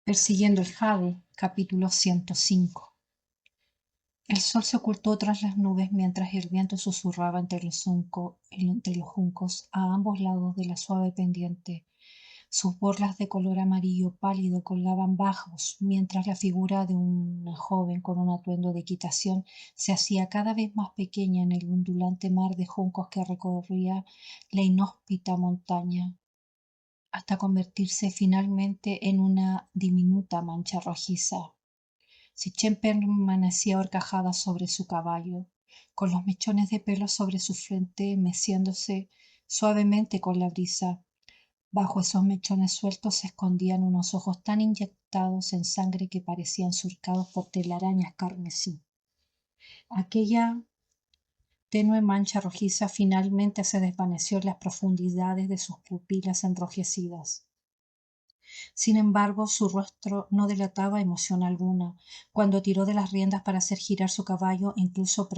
Persiguiendo el jade, capítulo 105. El sol se ocultó tras las nubes mientras el viento susurraba entre los juncos a ambos lados de la suave pendiente. Sus borlas de color amarillo pálido colgaban bajos, mientras la figura de una joven con un atuendo de equitación se hacía cada vez más pequeña en el ondulante mar de juncos que recorría la inhóspita montaña, hasta convertirse finalmente en una diminuta mancha rojiza. Sitchen permanecía ahorcajada sobre su caballo, con los mechones de pelo sobre su frente meciéndose suavemente con la brisa. Bajo esos mechones sueltos se escondían unos ojos tan inyectados en sangre que parecían surcados por telarañas carmesí. Aquella tenue mancha rojiza finalmente se desvaneció en las profundidades de sus pupilas enrojecidas. Sin embargo, su rostro no delataba emoción alguna. Cuando tiró de las riendas para hacer girar su caballo, incluso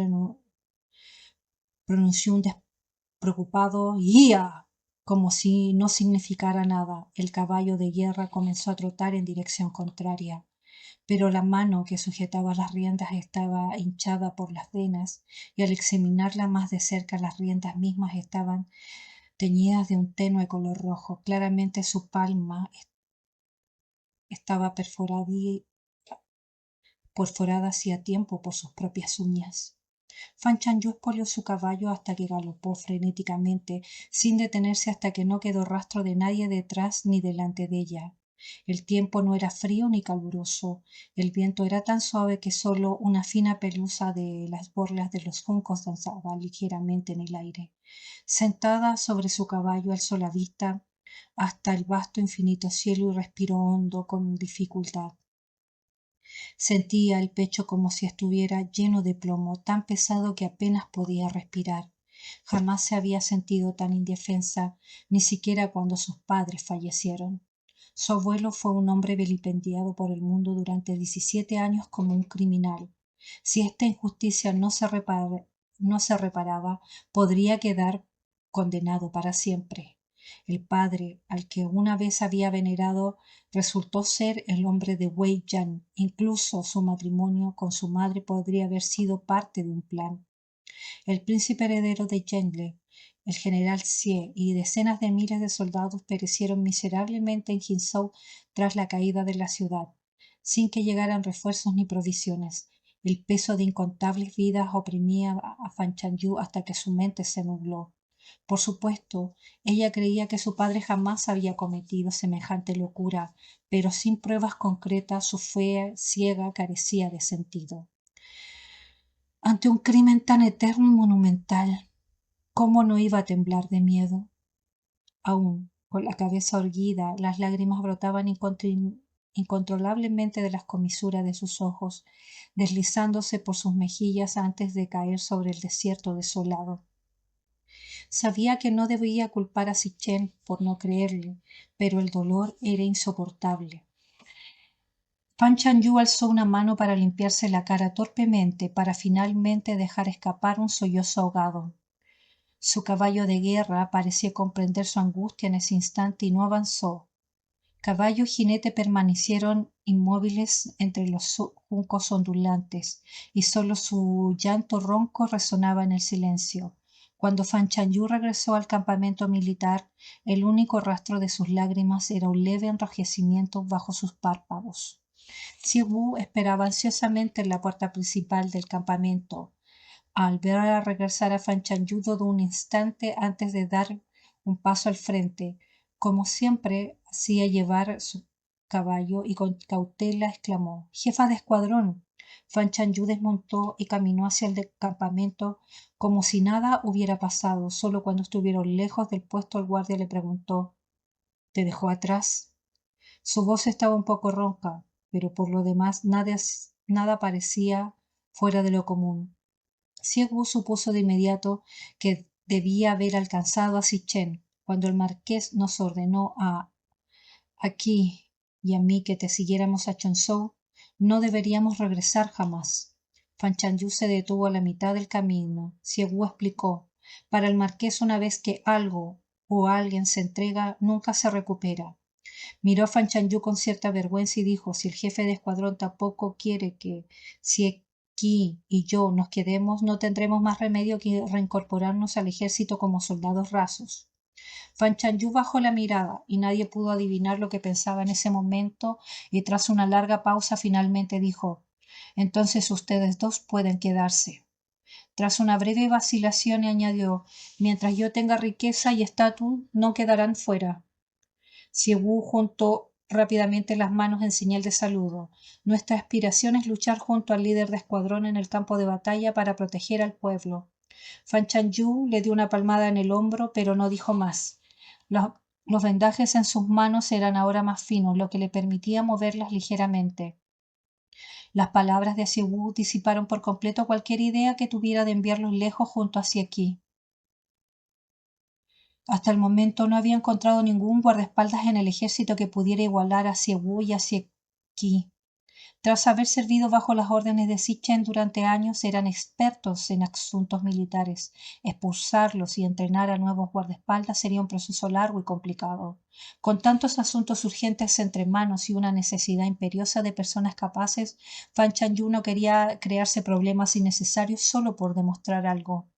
pronunció un despreocupado «¡Ia!», como si no significara nada. El caballo de guerra comenzó a trotar en dirección contraria, pero la mano que sujetaba las riendas estaba hinchada por las venas, y al examinarla más de cerca las riendas mismas estaban teñidas de un tenue color rojo. Claramente su palma estaba perforada hacía tiempo por sus propias uñas. Fan Chanyu espoleó su caballo hasta que galopó frenéticamente, sin detenerse hasta que no quedó rastro de nadie detrás ni delante de ella. El tiempo no era frío ni caluroso. El viento era tan suave que solo una fina pelusa de las borlas de los juncos danzaba ligeramente en el aire. Sentada sobre su caballo, alzó la vista hasta el vasto infinito cielo y respiró hondo con dificultad. Sentía el pecho como si estuviera lleno de plomo, tan pesado que apenas podía respirar. Jamás se había sentido tan indefensa, ni siquiera cuando sus padres fallecieron. Su abuelo fue un hombre vilipendiado por el mundo durante 17 años como un criminal. Si esta injusticia no se reparaba, podría quedar condenado para siempre. El padre, al que una vez había venerado, resultó ser el hombre de Wei Yan. Incluso su matrimonio con su madre podría haber sido parte de un plan. El príncipe heredero de Yengle, el general Xie, y decenas de miles de soldados perecieron miserablemente en Jinzhou tras la caída de la ciudad, sin que llegaran refuerzos ni provisiones. El peso de incontables vidas oprimía a Fan Chanyu hasta que su mente se nubló. Por supuesto, ella creía que su padre jamás había cometido semejante locura, pero sin pruebas concretas su fe ciega carecía de sentido. Ante un crimen tan eterno y monumental, ¿cómo no iba a temblar de miedo? Aún, con la cabeza erguida, las lágrimas brotaban incontrolablemente de las comisuras de sus ojos, deslizándose por sus mejillas antes de caer sobre el desierto desolado. Sabía que no debía culpar a Sitchen por no creerle, pero el dolor era insoportable. Fan Chanyu alzó una mano para limpiarse la cara torpemente, para finalmente dejar escapar un sollozo ahogado. Su caballo de guerra parecía comprender su angustia en ese instante y no avanzó. Caballo y jinete permanecieron inmóviles entre los juncos ondulantes, y solo su llanto ronco resonaba en el silencio. Cuando Fan Chanyu regresó al campamento militar, el único rastro de sus lágrimas era un leve enrojecimiento bajo sus párpados. Wu esperaba ansiosamente en la puerta principal del campamento. Al ver regresar a Fan Chanyu dudó un instante antes de dar un paso al frente. Como siempre hacía llevar su caballo y con cautela exclamó: «Jefa de escuadrón». Fan Chanyu desmontó y caminó hacia el campamento como si nada hubiera pasado. Solo cuando estuvieron lejos del puesto el guardia le preguntó: «¿Te dejó atrás?». Su voz estaba un poco ronca, pero por lo demás nada parecía fuera de lo común. Wu supuso de inmediato que debía haber alcanzado a Sitchen. Cuando el marqués nos ordenó aquí y a mí que te siguiéramos a Chonzhou, no deberíamos regresar jamás. Fan Chanyu se detuvo a la mitad del camino. Wu explicó: para el marqués, una vez que algo o alguien se entrega, nunca se recupera. Miró a Fan Chanyu con cierta vergüenza y dijo, si el jefe de escuadrón tampoco quiere que si Qi y yo nos quedemos, no tendremos más remedio que reincorporarnos al ejército como soldados rasos. Fan Chanyu bajó la mirada y nadie pudo adivinar lo que pensaba en ese momento y tras una larga pausa finalmente dijo, entonces ustedes dos pueden quedarse. Tras una breve vacilación añadió, mientras yo tenga riqueza y estatus, no quedarán fuera. Siegu juntó rápidamente las manos en señal de saludo. Nuestra aspiración es luchar junto al líder de escuadrón en el campo de batalla para proteger al pueblo. Fan Chanyu le dio una palmada en el hombro, pero no dijo más. Los vendajes en sus manos eran ahora más finos, lo que le permitía moverlas ligeramente. Las palabras de Siegu disiparon por completo cualquier idea que tuviera de enviarlos lejos junto hacia aquí. Hasta el momento no había encontrado ningún guardaespaldas en el ejército que pudiera igualar a Siegu y a Qi. Tras haber servido bajo las órdenes de Zichen durante años, eran expertos en asuntos militares. Expulsarlos y entrenar a nuevos guardaespaldas sería un proceso largo y complicado. Con tantos asuntos urgentes entre manos y una necesidad imperiosa de personas capaces, Fan Chanyu no quería crearse problemas innecesarios solo por demostrar algo.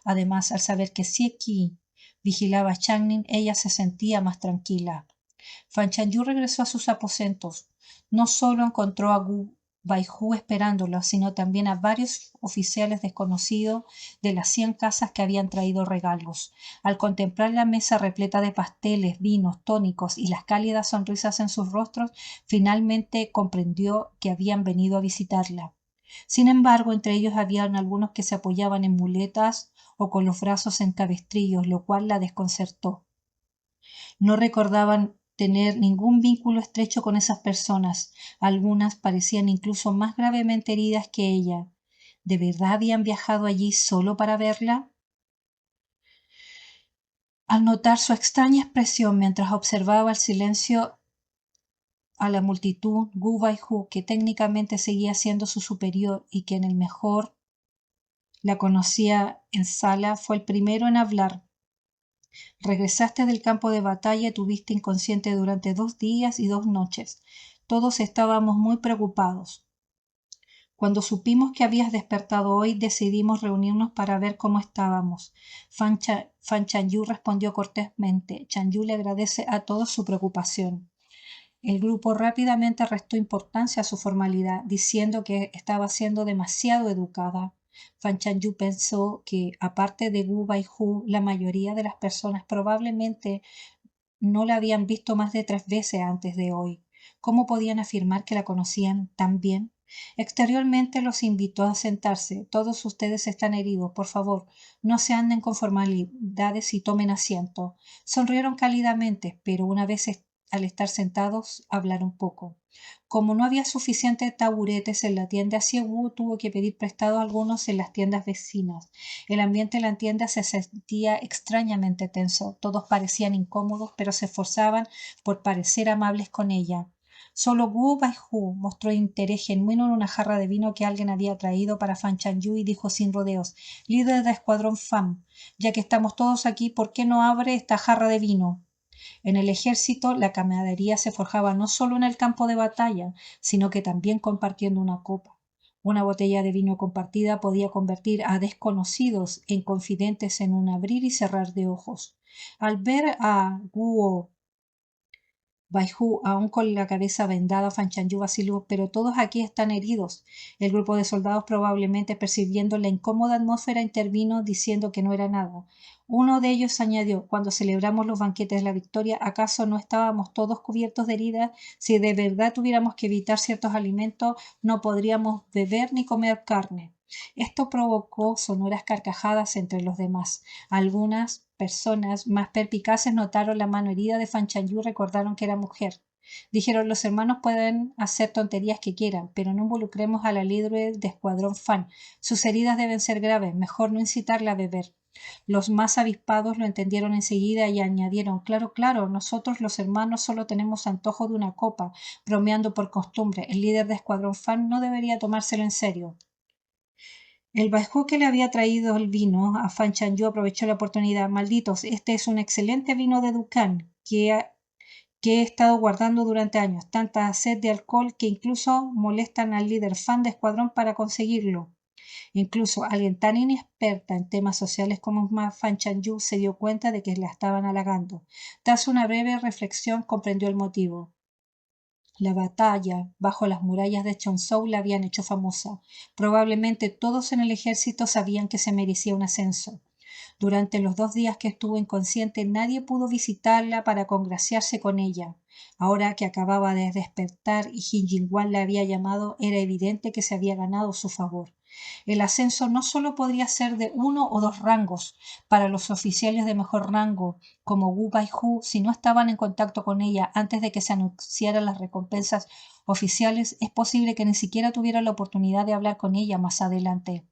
Además, al saber que Qi vigilaba a Changning, ella se sentía más tranquila. Fan Chanyu regresó a sus aposentos. No solo encontró a Gu Baihu esperándolo, sino también a varios oficiales desconocidos de las 100 casas que habían traído regalos. Al contemplar la mesa repleta de pasteles, vinos, tónicos y las cálidas sonrisas en sus rostros, finalmente comprendió que habían venido a visitarla. Sin embargo, entre ellos habían algunos que se apoyaban en muletas o con los brazos en cabestrillos, lo cual la desconcertó. No recordaban tener ningún vínculo estrecho con esas personas. Algunas parecían incluso más gravemente heridas que ella. ¿De verdad habían viajado allí solo para verla? Al notar su extraña expresión mientras observaba el silencio a la multitud, Gu Baihu, que técnicamente seguía siendo su superior y que en el mejor la conocía en sala, fue el primero en hablar. Regresaste del campo de batalla y tuviste inconsciente durante 2 días y 2 noches. Todos estábamos muy preocupados. Cuando supimos que habías despertado hoy, decidimos reunirnos para ver cómo estábamos. Fan Chanyu respondió cortésmente. Chanyu le agradece a todos su preocupación. El grupo rápidamente restó importancia a su formalidad, diciendo que estaba siendo demasiado educada. Fan Chanyu pensó que, aparte de Gu Baihu, la mayoría de las personas probablemente no la habían visto más de 3 veces antes de hoy. ¿Cómo podían afirmar que la conocían tan bien? Exteriormente los invitó a sentarse. Todos ustedes están heridos. Por favor, no se anden con formalidades y tomen asiento. Sonrieron cálidamente, pero una vez al estar sentados, hablaron poco. Como no había suficientes taburetes en la tienda, Siegu tuvo que pedir prestado algunos en las tiendas vecinas. El ambiente en la tienda se sentía extrañamente tenso. Todos parecían incómodos, pero se esforzaban por parecer amables con ella. Solo Gu Baihu mostró interés genuino en una jarra de vino que alguien había traído para Fan Chanyu y dijo sin rodeos, líder de escuadrón Fan, ya que estamos todos aquí, ¿por qué no abre esta jarra de vino? En el ejército, la camaradería se forjaba no solo en el campo de batalla, sino que también compartiendo una copa. Una botella de vino compartida podía convertir a desconocidos en confidentes en un abrir y cerrar de ojos. Al ver a Guo Baihu, aún con la cabeza vendada, Fan Chanyu vaciló, pero todos aquí están heridos. El grupo de soldados, probablemente percibiendo la incómoda atmósfera, intervino diciendo que no era nada. Uno de ellos añadió, cuando celebramos los banquetes de la victoria, ¿acaso no estábamos todos cubiertos de heridas? Si de verdad tuviéramos que evitar ciertos alimentos, no podríamos beber ni comer carne. Esto provocó sonoras carcajadas entre los demás. Algunas personas más perspicaces notaron la mano herida de Fan Chanyu y recordaron que era mujer. Dijeron, los hermanos pueden hacer tonterías que quieran, pero no involucremos a la líder de escuadrón Fan. Sus heridas deben ser graves, mejor no incitarla a beber. Los más avispados lo entendieron enseguida y añadieron, claro, claro, nosotros los hermanos solo tenemos antojo de una copa, bromeando por costumbre. El líder de escuadrón Fan no debería tomárselo en serio. El bajú que le había traído el vino a Fan Chanyu aprovechó la oportunidad. Malditos, este es un excelente vino de Duncan. que he estado guardando durante años, tanta sed de alcohol que incluso molestan al líder fan de escuadrón para conseguirlo. Incluso alguien tan inexperta en temas sociales como Fan Chanyu se dio cuenta de que la estaban halagando. Tras una breve reflexión comprendió el motivo. La batalla bajo las murallas de Chonzhou la habían hecho famosa. Probablemente todos en el ejército sabían que se merecía un ascenso. Durante los 2 días que estuvo inconsciente nadie pudo visitarla para congraciarse con ella. Ahora que acababa de despertar y Jin Jingwan la había llamado, era evidente que se había ganado su favor. El ascenso no solo podría ser de 1 o 2 rangos para los oficiales de mejor rango, como Wu Baihu, si no estaban en contacto con ella antes de que se anunciaran las recompensas oficiales, es posible que ni siquiera tuviera la oportunidad de hablar con ella más adelante.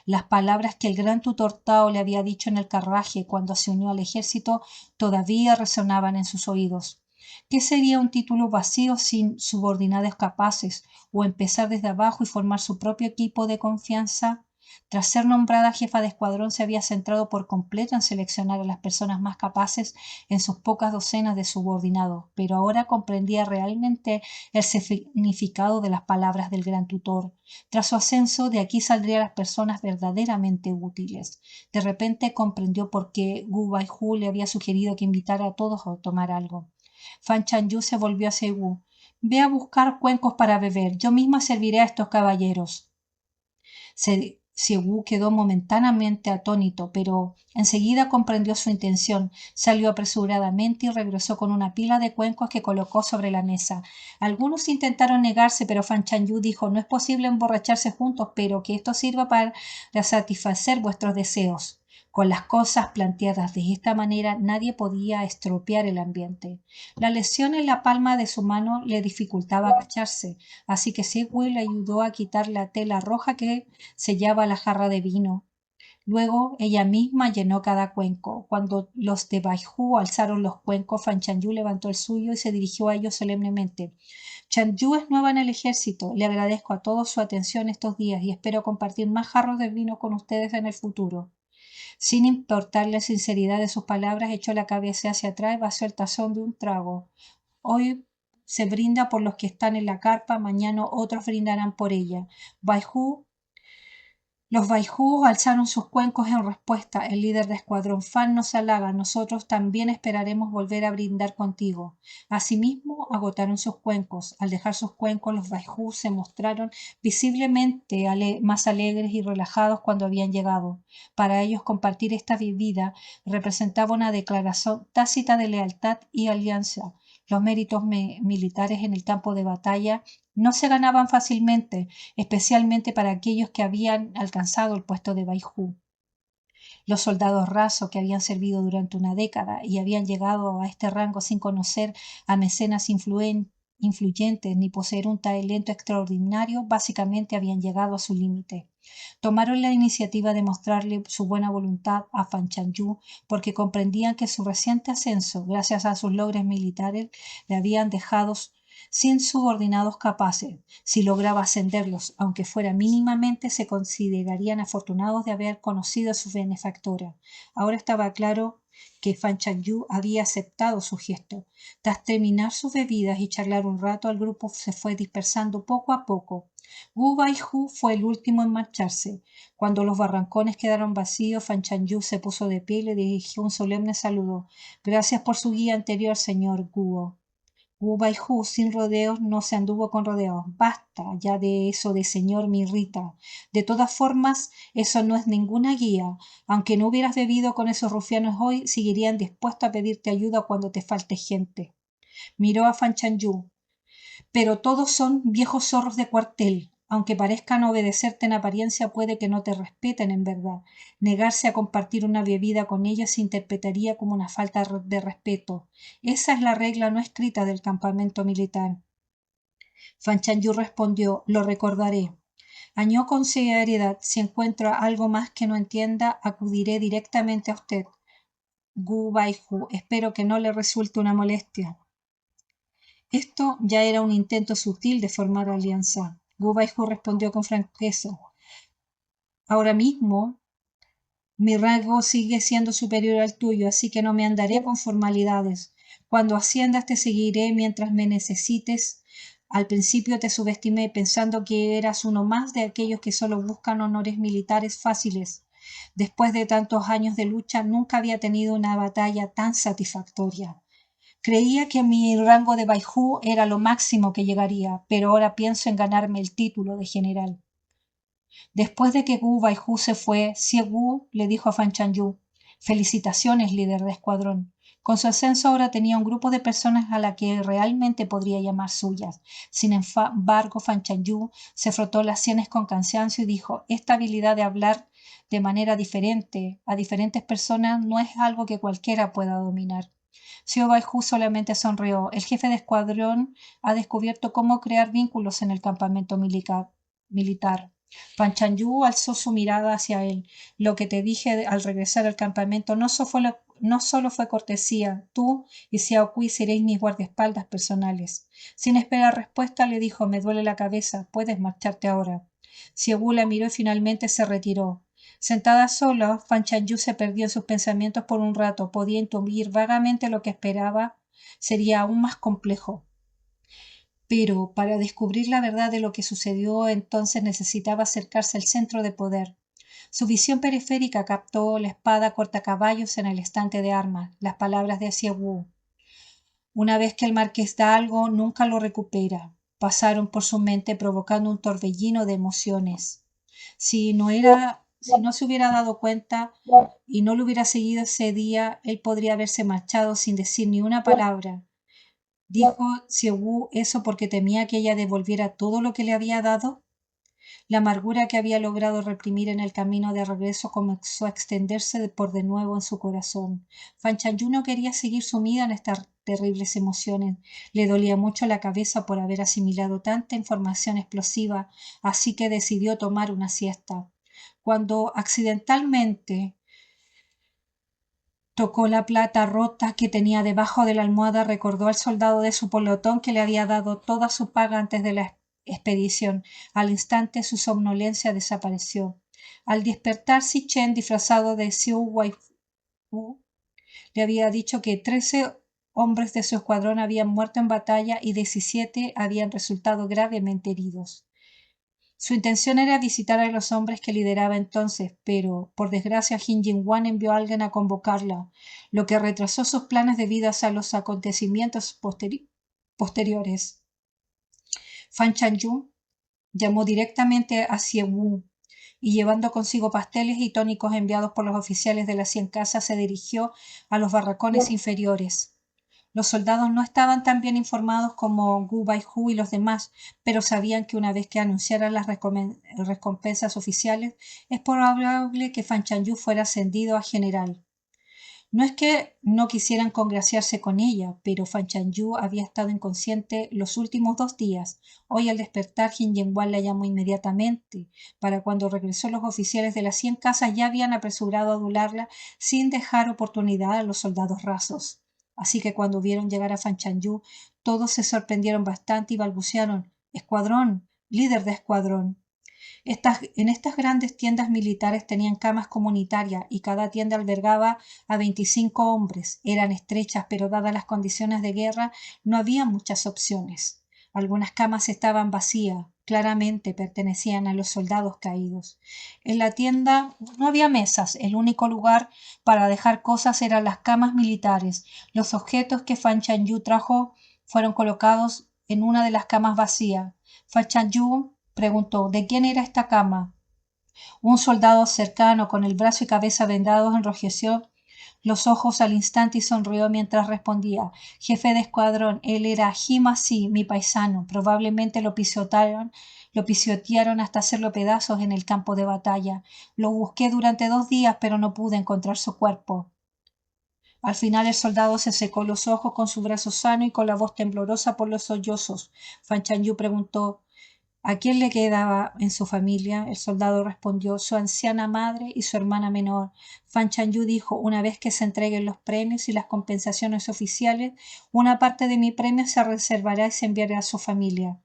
Las palabras que el gran tutor Tao le había dicho en el carruaje cuando se unió al ejército todavía resonaban en sus oídos. ¿Qué sería un título vacío sin subordinados capaces, o empezar desde abajo y formar su propio equipo de confianza? Tras ser nombrada jefa de escuadrón, se había centrado por completo en seleccionar a las personas más capaces en sus pocas docenas de subordinados, pero ahora comprendía realmente el significado de las palabras del gran tutor. Tras su ascenso, de aquí saldrían las personas verdaderamente útiles. De repente comprendió por qué Wu Baihu le había sugerido que invitara a todos a tomar algo. Fan Chanyu se volvió hacia Wu. Ve a buscar cuencos para beber. Yo misma serviré a estos caballeros. Wu quedó momentáneamente atónito, pero enseguida comprendió su intención. Salió apresuradamente y regresó con una pila de cuencos que colocó sobre la mesa. Algunos intentaron negarse, pero Fan Chanyu dijo: no es posible emborracharse juntos, pero que esto sirva para satisfacer vuestros deseos. Con las cosas planteadas de esta manera, nadie podía estropear el ambiente. La lesión en la palma de su mano le dificultaba agacharse, así que Segway le ayudó a quitar la tela roja que sellaba la jarra de vino. Luego ella misma llenó cada cuenco. Cuando los de Baihu alzaron los cuencos, Fan Chanyu levantó el suyo y se dirigió a ellos solemnemente. Chanyu es nueva en el ejército. Le agradezco a todos su atención estos días y espero compartir más jarros de vino con ustedes en el futuro. Sin importar la sinceridad de sus palabras, echó la cabeza hacia atrás y vació el tazón de un trago. Hoy se brinda por los que están en la carpa, mañana otros brindarán por ella. Los Baijú alzaron sus cuencos en respuesta. El líder de escuadrón Fan nos halaga. Nosotros también esperaremos volver a brindar contigo. Asimismo, agotaron sus cuencos. Al dejar sus cuencos, los Baijú se mostraron visiblemente más alegres y relajados cuando habían llegado. Para ellos, compartir esta bebida representaba una declaración tácita de lealtad y alianza. Los méritos militares en el campo de batalla no se ganaban fácilmente, especialmente para aquellos que habían alcanzado el puesto de Baijú. Los soldados rasos que habían servido durante una década y habían llegado a este rango sin conocer a mecenas influyentes ni poseer un talento extraordinario, básicamente habían llegado a su límite. Tomaron la iniciativa de mostrarle su buena voluntad a Fan Chanyu porque comprendían que su reciente ascenso, gracias a sus logros militares, le habían dejado sin subordinados capaces. Si lograba ascenderlos, aunque fuera mínimamente, se considerarían afortunados de haber conocido a su benefactora. Ahora estaba claro que Fan Chanyu había aceptado su gesto. Tras terminar sus bebidas y charlar un rato, el grupo se fue dispersando poco a poco. Wu Baihu fue el último en marcharse. Cuando los barrancones quedaron vacíos, Fan Chanyu se puso de pie y le dirigió un solemne saludo. Gracias por su guía anterior, señor Guo. Wu Baihu, sin rodeos, no se anduvo con rodeos. Basta ya de eso de señor, me irrita. De todas formas, eso no es ninguna guía. Aunque no hubieras bebido con esos rufianos hoy, seguirían dispuestos a pedirte ayuda cuando te falte gente. Miró a Fan Chanyu. Pero todos son viejos zorros de cuartel. Aunque parezcan obedecerte en apariencia, puede que no te respeten en verdad. Negarse a compartir una bebida con ellos se interpretaría como una falta de respeto. Esa es la regla no escrita del campamento militar. Fan Chanyu respondió: lo recordaré. Añadió con seriedad: si encuentro algo más que no entienda, acudiré directamente a usted. Gu Baihu, espero que no le resulte una molestia. Esto ya era un intento sutil de formar alianza. Wu Baihu respondió con franqueza: ahora mismo mi rango sigue siendo superior al tuyo, así que no me andaré con formalidades. Cuando asciendas te seguiré mientras me necesites. Al principio te subestimé pensando que eras uno más de aquellos que solo buscan honores militares fáciles. Después de tantos años de lucha, nunca había tenido una batalla tan satisfactoria. Creía que mi rango de Baihu era lo máximo que llegaría, pero ahora pienso en ganarme el título de general. Después de que Gu Baihu se fue, Xie Wu le dijo a Fan Chanyu: «Felicitaciones, líder de escuadrón». Con su ascenso ahora tenía un grupo de personas a la que realmente podría llamar suyas. Sin embargo, Fan Chanyu se frotó las sienes con cansancio y dijo: «Esta habilidad de hablar de manera diferente a diferentes personas no es algo que cualquiera pueda dominar». Xiao Baihu solamente sonrió. El jefe de escuadrón ha descubierto cómo crear vínculos en el campamento militar. Fan Chanyu alzó su mirada hacia él. Lo que te dije al regresar al campamento no solo fue cortesía. Tú y Xiao Kui seréis mis guardaespaldas personales. Sin esperar respuesta le dijo: «Me duele la cabeza. Puedes marcharte ahora». Xiao Wu la miró y finalmente se retiró. Sentada sola, Fan Chanyu se perdió en sus pensamientos por un rato. Podía intuir vagamente lo que esperaba sería aún más complejo. Pero para descubrir la verdad de lo que sucedió entonces necesitaba acercarse al centro de poder. Su visión periférica captó la espada cortacaballos en el estante de armas, las palabras de Xie Wu: «Una vez que el marqués da algo, nunca lo recupera», pasaron por su mente provocando un torbellino de emociones. Si no se hubiera dado cuenta y no lo hubiera seguido ese día, él podría haberse marchado sin decir ni una palabra. ¿Dijo Xie Wu eso porque temía que ella devolviera todo lo que le había dado? La amargura que había logrado reprimir en el camino de regreso comenzó a extenderse por de nuevo en su corazón. Fan Chanyu no quería seguir sumida en estas terribles emociones. Le dolía mucho la cabeza por haber asimilado tanta información explosiva, así que decidió tomar una siesta. Cuando accidentalmente tocó la plata rota que tenía debajo de la almohada, recordó al soldado de su pelotón que le había dado toda su paga antes de la expedición. Al instante su somnolencia desapareció. Al despertar, Si Chen, disfrazado de Xiu Waifu, le había dicho que 13 hombres de su escuadrón habían muerto en batalla y 17 habían resultado gravemente heridos. Su intención era visitar a los hombres que lideraba entonces, pero, por desgracia, Jin Jingwan envió a alguien a convocarla, lo que retrasó sus planes debido a los acontecimientos posteriores. Fan Chanyu llamó directamente a Xie Wu y, llevando consigo pasteles y tónicos enviados por los oficiales de las 100 casas, se dirigió a los barracones inferiores. Los soldados no estaban tan bien informados como Gu Baihu y los demás, pero sabían que una vez que anunciaran las recompensas oficiales, es probable que Fan Chanyu fuera ascendido a general. No es que no quisieran congraciarse con ella, pero Fan Chanyu había estado inconsciente los últimos 2 días. Hoy al despertar, Jin Jingwan la llamó inmediatamente. Para cuando regresó, los oficiales de las 100 casas ya habían apresurado a adularla sin dejar oportunidad a los soldados rasos. Así que cuando vieron llegar a Fan Chanyu, todos se sorprendieron bastante y balbucearon: «Escuadrón, líder de escuadrón». En estas grandes tiendas militares tenían camas comunitarias y cada tienda albergaba a 25 hombres. Eran estrechas, pero dadas las condiciones de guerra no había muchas opciones. Algunas camas estaban vacías, claramente pertenecían a los soldados caídos. En la tienda no había mesas, el único lugar para dejar cosas eran las camas militares. Los objetos que Fan Chanyu trajo fueron colocados en una de las camas vacías. Fan Chanyu preguntó: «¿De quién era esta cama?». Un soldado cercano, con el brazo y cabeza vendados, enrojeció los ojos al instante y sonrió mientras respondía: «Jefe de escuadrón, él era Hima Si, mi paisano. Probablemente lo pisotearon hasta hacerlo pedazos en el campo de batalla. Lo busqué durante 2 días, pero no pude encontrar su cuerpo». Al final el soldado se secó los ojos con su brazo sano y con la voz temblorosa por los sollozos. Fan Chanyu preguntó: «¿A quién le quedaba en su familia?». El soldado respondió: «Su anciana madre y su hermana menor». Fan Chanyu dijo: «Una vez que se entreguen los premios y las compensaciones oficiales, una parte de mi premio se reservará y se enviará a su familia».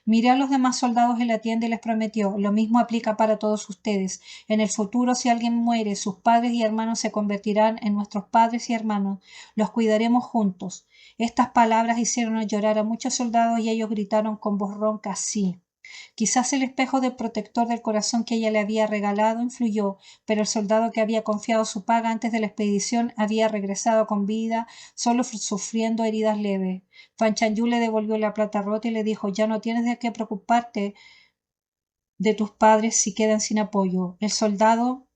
Miré a los demás soldados en la tienda y les prometió, lo mismo aplica para todos ustedes. En el futuro, si alguien muere, sus padres y hermanos se convertirán en nuestros padres y hermanos. Los cuidaremos juntos. Estas palabras hicieron llorar a muchos soldados y ellos gritaron con voz ronca, sí. Quizás el espejo de protector del corazón que ella le había regalado influyó, pero el soldado que había confiado su paga antes de la expedición había regresado con vida, solo sufriendo heridas leves. Fan Chanyu le devolvió la plata rota y le dijo, ya no tienes de qué preocuparte de tus padres si quedan sin apoyo. El soldado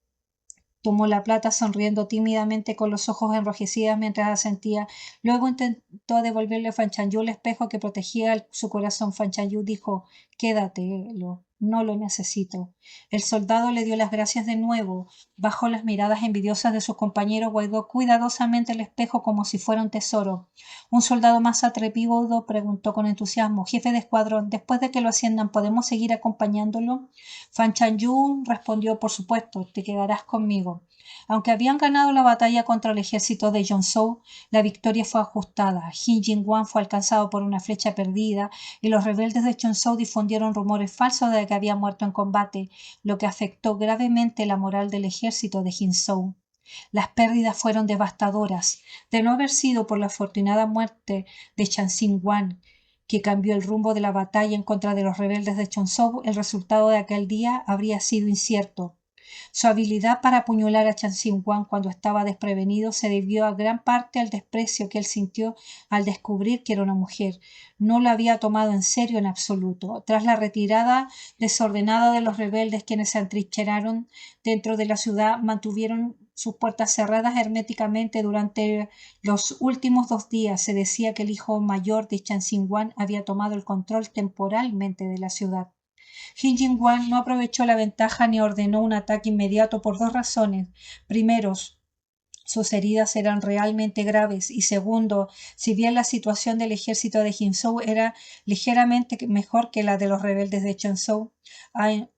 tomó la plata sonriendo tímidamente con los ojos enrojecidos mientras asentía. Luego intentó devolverle a Fan Chanyu el espejo que protegía su corazón. Fan Chanyu dijo, quédatelo, no lo necesito. El soldado le dio las gracias de nuevo. Bajo las miradas envidiosas de sus compañeros, guardó cuidadosamente el espejo como si fuera un tesoro. Un soldado más atrevido preguntó con entusiasmo, jefe de escuadrón, después de que lo asciendan, ¿podemos seguir acompañándolo? Fan Chanyu respondió, por supuesto, te quedarás conmigo. Aunque habían ganado la batalla contra el ejército de Yongzhou, la victoria fue ajustada. Jin Jingguang fue alcanzado por una flecha perdida y los rebeldes de Yongzhou difundieron rumores falsos de que había muerto en combate, lo que afectó gravemente la moral del ejército de Jinzhou. Las pérdidas fueron devastadoras. De no haber sido por la afortunada muerte de Chan Xinguang, que cambió el rumbo de la batalla en contra de los rebeldes de Yongzhou, el resultado de aquel día habría sido incierto. Su habilidad para apuñalar a Chan Xinguang cuando estaba desprevenido se debió a gran parte al desprecio que él sintió al descubrir que era una mujer. No lo había tomado en serio en absoluto. Tras la retirada desordenada de los rebeldes, quienes se atrincheraron dentro de la ciudad, mantuvieron sus puertas cerradas herméticamente durante los últimos 2 días. Se decía que el hijo mayor de Chan Xinguang había tomado el control temporalmente de la ciudad. Jin Jingguang no aprovechó la ventaja ni ordenó un ataque inmediato por 2 razones. Primero, sus heridas eran realmente graves y segundo, si bien la situación del ejército de Jinzhou era ligeramente mejor que la de los rebeldes de Chenzhou,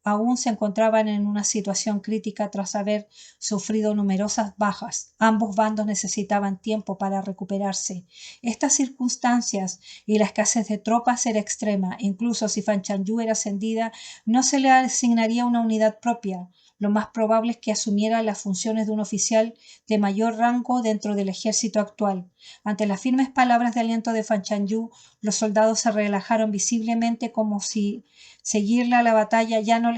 aún se encontraban en una situación crítica tras haber sufrido numerosas bajas. Ambos bandos necesitaban tiempo para recuperarse. Estas circunstancias y la escasez de tropas era extrema. Incluso si Fan Chanyu era ascendida, no se le asignaría una unidad propia. Lo más probable es que asumiera las funciones de un oficial de mayor rango dentro del ejército actual. Ante las firmes palabras de aliento de Fan Chanyu, los soldados se relajaron visiblemente como si seguirla a la batalla ya no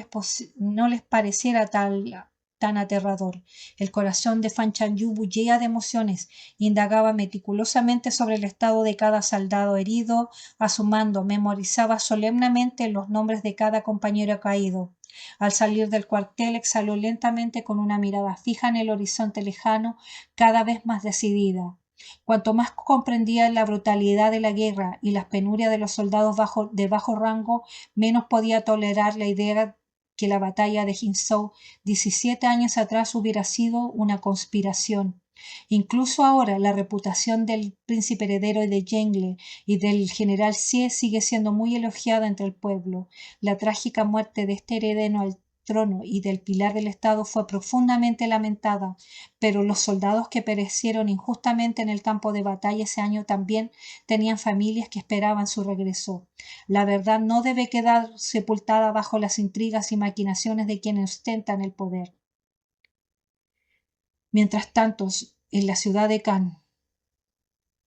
les pareciera tan aterrador. El corazón de Fan Chanyu bullía de emociones, indagaba meticulosamente sobre el estado de cada soldado herido, a su mando memorizaba solemnemente los nombres de cada compañero caído. Al salir del cuartel exhaló lentamente con una mirada fija en el horizonte lejano, cada vez más decidida. Cuanto más comprendía la brutalidad de la guerra y las penurias de los soldados de bajo rango, menos podía tolerar la idea que la batalla de Jinzhou 17 años atrás hubiera sido una conspiración. Incluso ahora la reputación del príncipe heredero de Yengle y del general Xie sigue siendo muy elogiada entre el pueblo. La trágica muerte de este heredero al trono y del pilar del Estado fue profundamente lamentada, pero los soldados que perecieron injustamente en el campo de batalla ese año también tenían familias que esperaban su regreso. La verdad no debe quedar sepultada bajo las intrigas y maquinaciones de quienes ostentan el poder. Mientras tanto, en la ciudad de Cannes,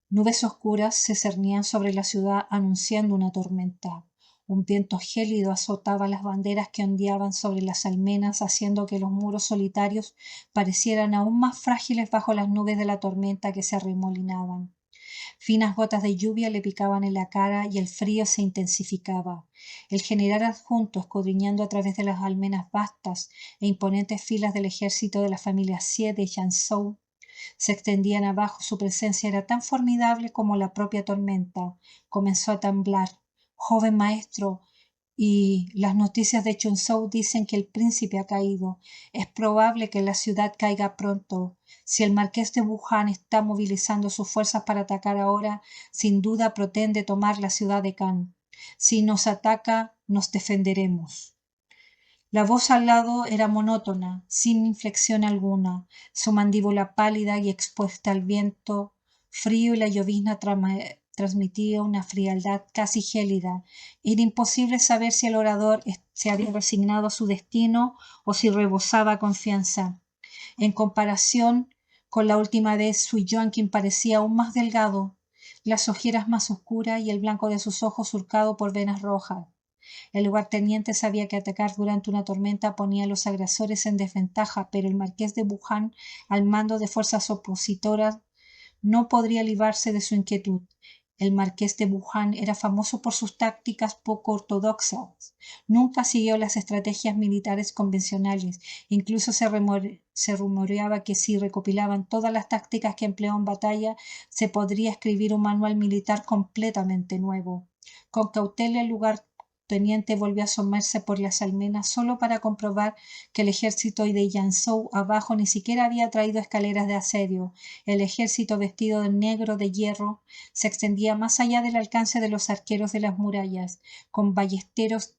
nubes oscuras se cernían sobre la ciudad anunciando una tormenta. Un viento gélido azotaba las banderas que ondeaban sobre las almenas, haciendo que los muros solitarios parecieran aún más frágiles bajo las nubes de la tormenta que se arremolinaban. Finas gotas de lluvia le picaban en la cara y el frío se intensificaba. El general adjunto, escudriñando a través de las almenas vastas e imponentes filas del ejército de la familia Xie de Jiangzhou, se extendían abajo. Su presencia era tan formidable como la propia tormenta. Comenzó a temblar. Joven maestro, y las noticias de Chunzhou dicen que el príncipe ha caído. Es probable que la ciudad caiga pronto. Si el marqués de Wuhan está movilizando sus fuerzas para atacar ahora, sin duda pretende tomar la ciudad de Cannes. Si nos ataca, nos defenderemos. La voz al lado era monótona, sin inflexión alguna, su mandíbula pálida y expuesta al viento frío y la llovizna transmitía una frialdad casi gélida. Era imposible saber si el orador se había resignado a su destino o si rebosaba confianza. En comparación con la última vez, Sui Joaquín parecía aún más delgado, las ojeras más oscuras y el blanco de sus ojos surcado por venas rojas. El lugarteniente sabía que atacar durante una tormenta ponía a los agresores en desventaja, pero el marqués de Wuhan, al mando de fuerzas opositoras, no podría librarse de su inquietud. El marqués de Wuhan era famoso por sus tácticas poco ortodoxas. Nunca siguió las estrategias militares convencionales. Incluso se rumoreaba que si recopilaban todas las tácticas que empleó en batalla, se podría escribir un manual militar completamente nuevo. Con cautela, el lugarteniente volvió a asomarse por las almenas solo para comprobar que el ejército de Yanzhou abajo ni siquiera había traído escaleras de asedio. El ejército vestido de negro de hierro se extendía más allá del alcance de los arqueros de las murallas, con ballesteros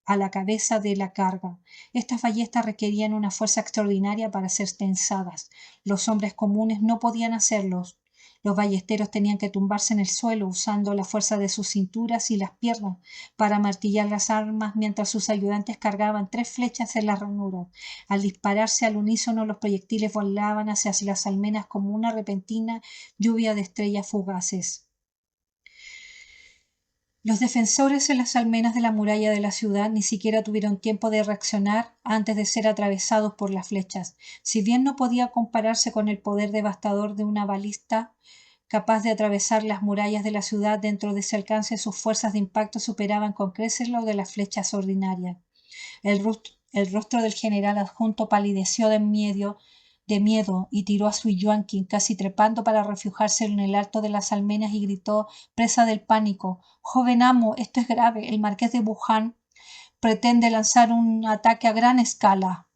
a la cabeza de la carga. Estas ballestas requerían una fuerza extraordinaria para ser tensadas. Los hombres comunes no podían hacerlos. Los ballesteros tenían que tumbarse en el suelo usando la fuerza de sus cinturas y las piernas para martillar las armas mientras sus ayudantes cargaban 3 flechas en las ranuras. Al dispararse al unísono, los proyectiles volaban hacia las almenas como una repentina lluvia de estrellas fugaces. Los defensores en las almenas de la muralla de la ciudad ni siquiera tuvieron tiempo de reaccionar antes de ser atravesados por las flechas. Si bien no podía compararse con el poder devastador de una balista capaz de atravesar las murallas de la ciudad, dentro de ese alcance sus fuerzas de impacto superaban con creces lo de las flechas ordinarias. El rostro del general adjunto palideció de miedo y tiró a Sui Joaquín, casi trepando para refugiarse en el alto de las almenas, y gritó, presa del pánico: «Joven amo, esto es grave. El marqués de Wuhan pretende lanzar un ataque a gran escala».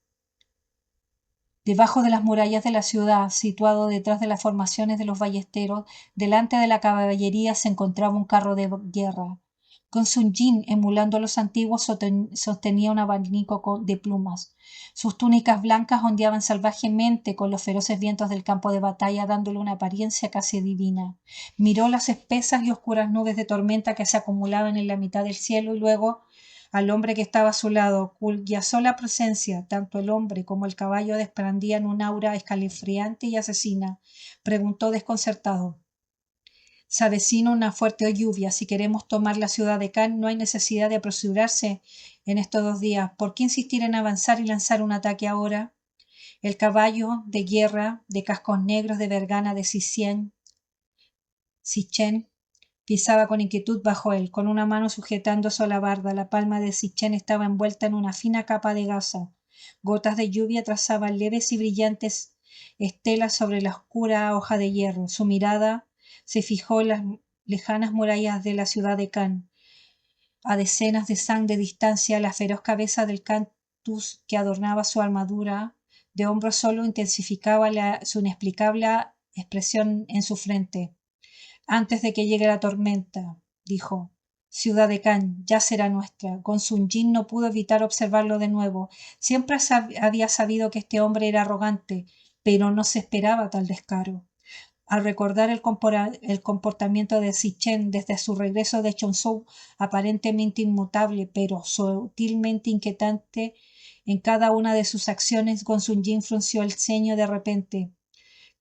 Debajo de las murallas de la ciudad, situado detrás de las formaciones de los ballesteros, delante de la caballería se encontraba un carro de guerra. Gonsun Jin, emulando a los antiguos, sostenía un abanico de plumas. Sus túnicas blancas ondeaban salvajemente con los feroces vientos del campo de batalla, dándole una apariencia casi divina. Miró las espesas y oscuras nubes de tormenta que se acumulaban en la mitad del cielo y luego al hombre que estaba a su lado, cuya sola presencia, tanto el hombre como el caballo, desprendían un aura escalofriante y asesina. Preguntó desconcertado: «Se avecina una fuerte lluvia. Si queremos tomar la ciudad de Cannes, no hay necesidad de apresurarse en estos 2 días. ¿Por qué insistir en avanzar y lanzar un ataque ahora?» El caballo de guerra, de cascos negros de vergana de Sichen, pisaba con inquietud bajo él, con una mano sujetando su alabarda. La palma de Sichen estaba envuelta en una fina capa de gasa. Gotas de lluvia trazaban leves y brillantes estelas sobre la oscura hoja de hierro. Su mirada se fijó en las lejanas murallas de la ciudad de Cannes. A decenas de san de distancia, la feroz cabeza del cactus que adornaba su armadura de hombros solo intensificaba su inexplicable expresión en su frente. «Antes de que llegue la tormenta», dijo, «ciudad de Cannes ya será nuestra». Gonsun Jin no pudo evitar observarlo de nuevo. Siempre había sabido que este hombre era arrogante, pero no se esperaba tal descaro. Al recordar el comportamiento de Sichen desde su regreso de Chonzhou, aparentemente inmutable pero sutilmente inquietante en cada una de sus acciones, Gonsun Jin frunció el ceño de repente.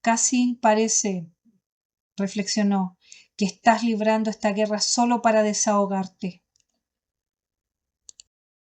«Casi parece», reflexionó, «que estás librando esta guerra solo para desahogarte».